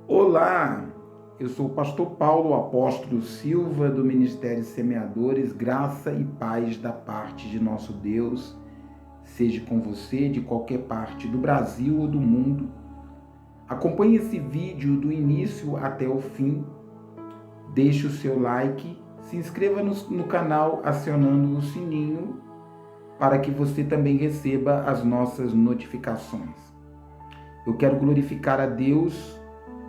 Olá, eu sou o pastor Paulo Apóstolo Silva, do Ministério Semeadores, graça e paz da parte de nosso Deus, seja com você de qualquer parte do Brasil ou do mundo. Acompanhe esse vídeo do início até o fim, deixe o seu like, se inscreva no canal acionando o sininho para que você também receba as nossas notificações. Eu quero glorificar a Deus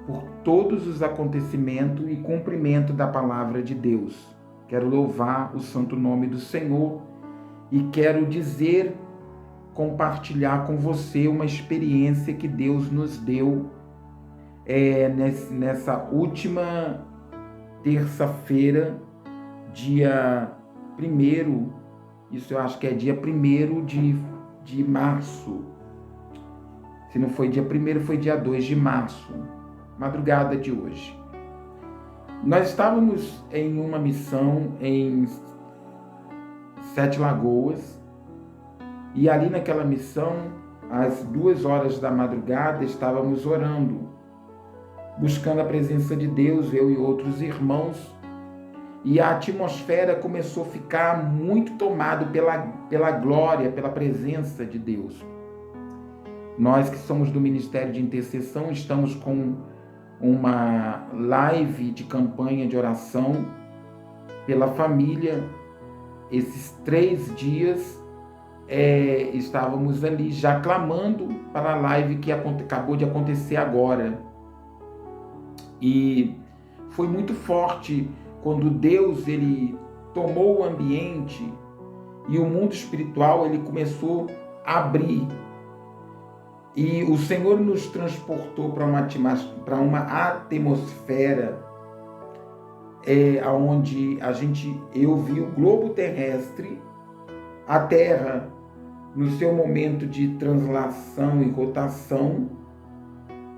por todos os acontecimentos e cumprimento da palavra de Deus. Quero louvar o santo nome do Senhor e quero compartilhar com você uma experiência que Deus nos deu nessa última terça-feira, dia 1º, isso eu acho que é dia 1º de março. Se não foi dia 1º, foi dia 2 de março. Madrugada de hoje. Nós estávamos em uma missão em Sete Lagoas e ali naquela missão, às 2 horas da madrugada, estávamos orando, buscando a presença de Deus, eu e outros irmãos, e a atmosfera começou a ficar muito tomada pela glória, pela presença de Deus. Nós que somos do Ministério de Intercessão, estamos com uma live de campanha de oração pela família. Esses 3 dias estávamos ali já clamando para a live que acabou de acontecer agora. E foi muito forte quando Deus ele tomou o ambiente e o mundo espiritual ele começou a abrir. E o Senhor nos transportou para uma atmosfera onde eu vi o globo terrestre, a Terra, no seu momento de translação e rotação,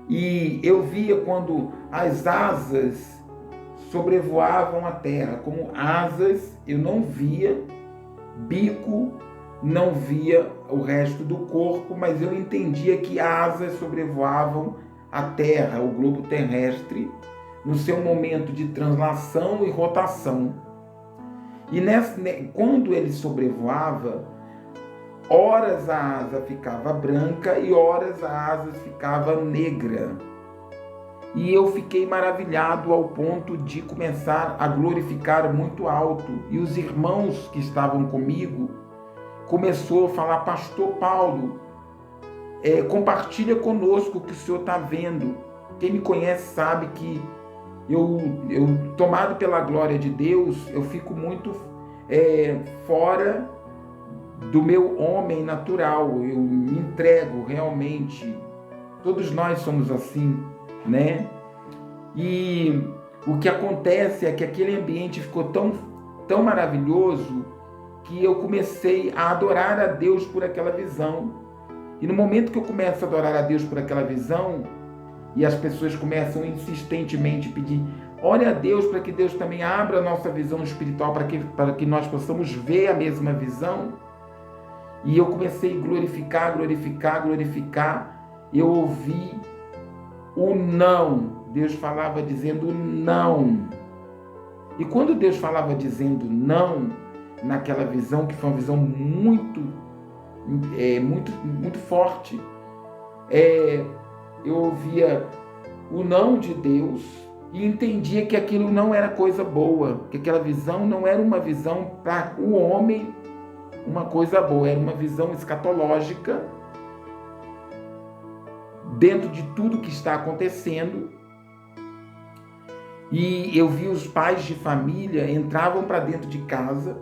e eu via quando as asas sobrevoavam a Terra, como asas, eu não via bico, não via o resto do corpo, mas eu entendia que asas sobrevoavam a Terra, o globo terrestre, no seu momento de translação e rotação. E quando ele sobrevoava, horas a asa ficava branca e horas a asa ficava negra. E eu fiquei maravilhado ao ponto de começar a glorificar muito alto. E os irmãos que estavam comigo começou a falar: Pastor Paulo, compartilha conosco o que o senhor está vendo. Quem me conhece sabe que eu tomado pela glória de Deus, eu fico muito fora do meu homem natural, eu me entrego realmente. Todos nós somos assim, né? E o que acontece é que aquele ambiente ficou tão maravilhoso que eu comecei a adorar a Deus por aquela visão. E no momento que eu começo a adorar a Deus por aquela visão, e as pessoas começam insistentemente a pedir: olha a Deus, para que Deus também abra a nossa visão espiritual, para que nós possamos ver a mesma visão. E eu comecei a glorificar. Eu ouvi o não. Deus falava dizendo não. E quando Deus falava dizendo não, naquela visão, que foi uma visão muito forte, eu ouvia o não de Deus e entendia que aquilo não era coisa boa, que aquela visão não era uma visão para o homem, uma coisa boa, era uma visão escatológica dentro de tudo que está acontecendo. E eu vi os pais de família entravam para dentro de casa,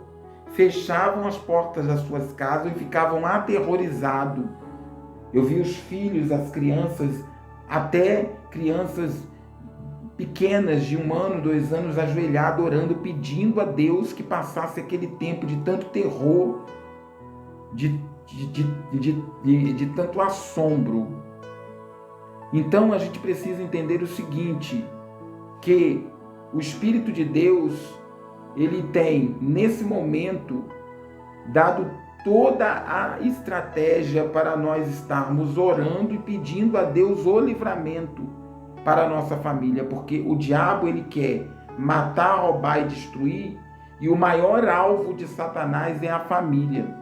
fechavam as portas das suas casas e ficavam aterrorizados. Eu vi os filhos, as crianças, até crianças pequenas de 1 ano, 2 anos, ajoelhadas, orando, pedindo a Deus que passasse aquele tempo de tanto terror, de tanto assombro. Então a gente precisa entender o seguinte, que o Espírito de Deus, ele tem, nesse momento, dado toda a estratégia para nós estarmos orando e pedindo a Deus o livramento para a nossa família, porque o diabo ele quer matar, roubar e destruir, e o maior alvo de Satanás é a família.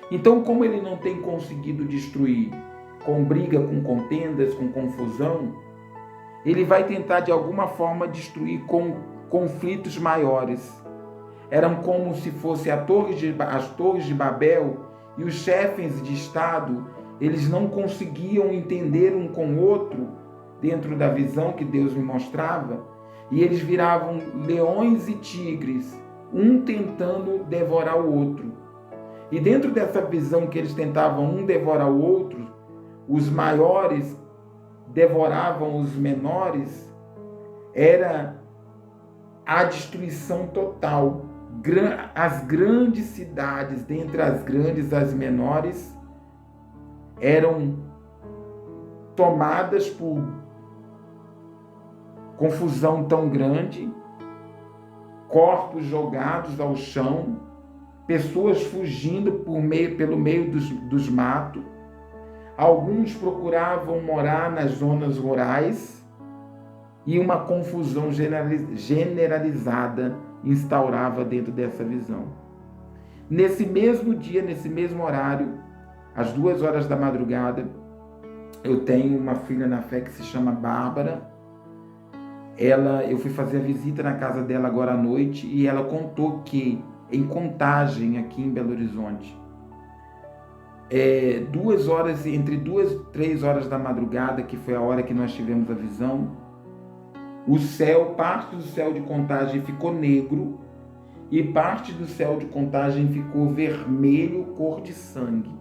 Então, como ele não tem conseguido destruir com briga, com contendas, com confusão, ele vai tentar de alguma forma destruir com conflitos maiores. Eram como se fossem as torres de Babel, e os chefes de Estado, eles não conseguiam entender um com o outro dentro da visão que Deus me mostrava, e eles viravam leões e tigres, um tentando devorar o outro. E dentro dessa visão que eles tentavam um devorar o outro, os maiores devoravam os menores, era a destruição total. As grandes cidades, dentre as grandes, as menores, eram tomadas por confusão tão grande, corpos jogados ao chão, pessoas fugindo pelo meio dos matos. Alguns procuravam morar nas zonas rurais e uma confusão generalizada instaurava dentro dessa visão. Nesse mesmo dia, nesse mesmo horário, às 2 horas da madrugada, eu tenho uma filha na fé que se chama Bárbara. Eu fui fazer a visita na casa dela agora à noite e ela contou que em Contagem, aqui em Belo Horizonte, entre 2 e 3 horas da madrugada, que foi a hora que nós tivemos a visão, parte do céu de Contagem ficou negro e parte do céu de Contagem ficou vermelho, cor de sangue,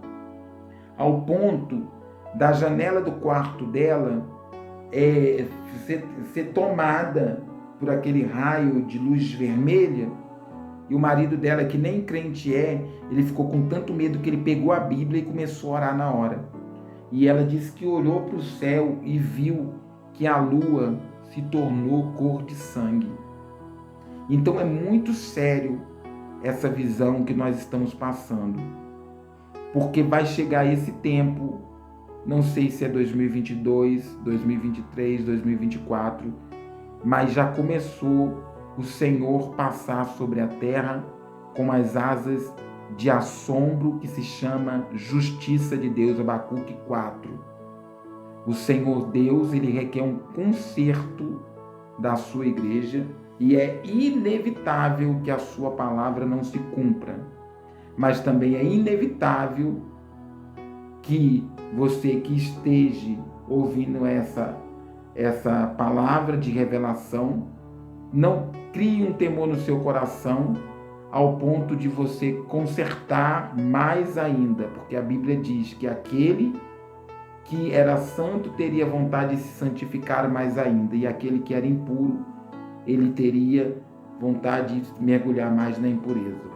ao ponto da janela do quarto dela ser tomada por aquele raio de luz vermelha. E o marido dela, que nem crente ele ficou com tanto medo que ele pegou a Bíblia e começou a orar na hora. E ela disse que olhou para o céu e viu que a lua se tornou cor de sangue. Então é muito sério essa visão que nós estamos passando, porque vai chegar esse tempo, não sei se é 2022, 2023, 2024, mas já começou o Senhor passar sobre a terra com as asas de assombro que se chama justiça de Deus, Abacuque 4. O Senhor Deus, ele requer um conserto da sua igreja e é inevitável que a sua palavra não se cumpra. Mas também é inevitável que você que esteja ouvindo essa palavra de revelação não crie um temor no seu coração ao ponto de você consertar mais ainda, porque a Bíblia diz que aquele que era santo teria vontade de se santificar mais ainda, e aquele que era impuro, ele teria vontade de mergulhar mais na impureza.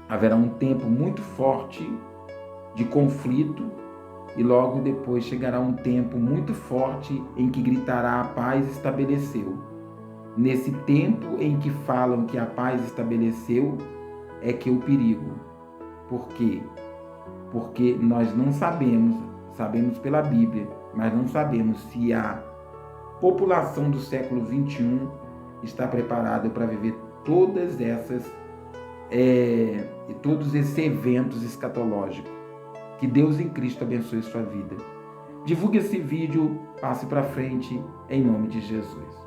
Haverá um tempo muito forte de conflito e logo depois chegará um tempo muito forte em que gritará: a paz estabeleceu. Nesse tempo em que falam que a paz estabeleceu, é que o perigo. Por quê? Porque nós não sabemos pela Bíblia, mas não sabemos se a população do século XXI está preparada para viver todos esses eventos escatológicos. Que Deus em Cristo abençoe sua vida. Divulgue esse vídeo, passe para frente, em nome de Jesus.